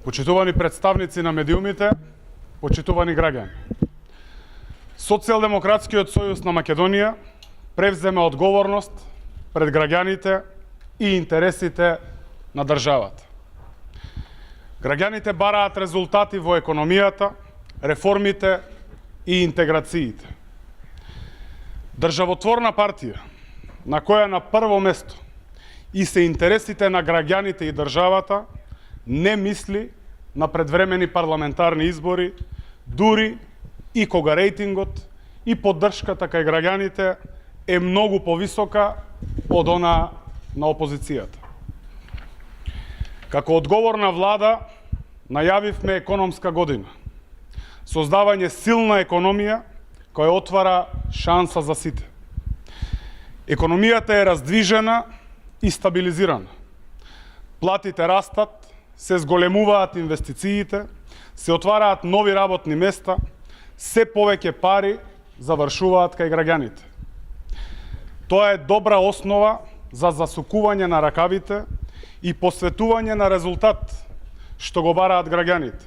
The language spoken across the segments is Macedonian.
Почитувани представници на медиумите, почитувани граѓани. Социјалдемократскиот сојуз на Македонија превзема одговорност пред граѓаните и интересите на државата. Граѓаните бараат резултати во економијата, реформите и интеграциите. Државотворна партија, на која на прво место и се интересите на граѓаните и државата, не мисли на предвремени парламентарни избори, дури и кога рейтингот и поддршката кај граѓаните е многу повисока од она на опозицијата. Како одговорна влада, најавивме економска година, создавање силна економија која отвара шанса за сите. Економијата е раздвижена и стабилизирана. Платите растат, се зголемуваат инвестициите, се отвараат нови работни места, се повеќе пари завршуваат кај граѓаните. Тоа е добра основа за засукување на ракавите и посветување на резултат што го бараат граѓаните,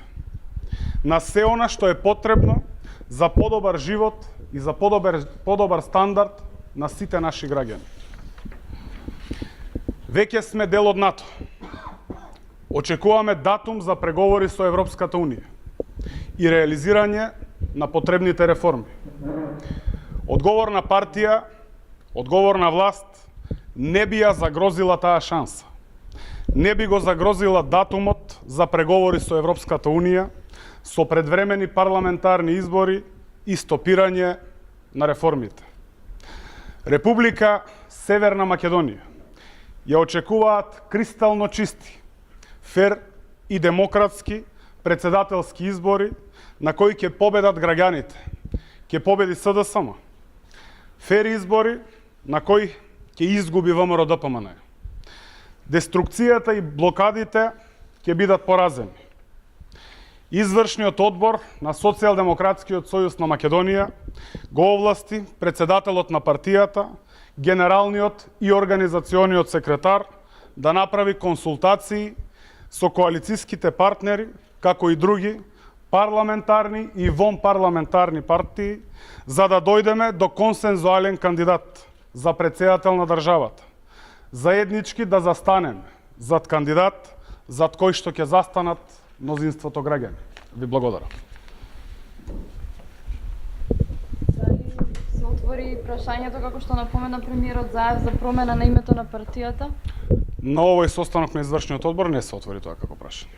на се она што е потребно за подобар живот и за подобар стандард на сите наши граѓани. Веќе сме дел од НАТО. Очекуваме датум за преговори со Европската Унија и реализирање на потребните реформи. Одговорна партија, одговорна власт не би ја загрозила таа шанса. Не би го загрозила датумот за преговори со Европската Унија, со предвремени парламентарни избори и стопирање на реформите. Република Северна Македонија ја очекуваат кристално чисти, фер и демократски председателски избори на кои ќе победат граѓаните, ќе победи СДСМ. Фер избори на кои ќе изгуби ВМРО-ДПМН. Деструкцијата и блокадите ќе бидат поразени. Извршниот одбор на Социјалдемократскиот сојуз на Македонија го овласти председателот на партијата, генералниот и организациониот секретар да направи консултации со коалицијските партнери, како и други парламентарни и вонпарламентарни партии, за да дојдеме до консензуален кандидат за претседател на државата. Заеднички да застанеме зад кандидат зад кој што ќе застанат мнозинството граѓани. Ви благодарам. Дали се отвори прашањето, како што напомена премиерот Заев, за промена на името на партијата? На овој состанок на извршниот одбор не се отвори тоа како прашање.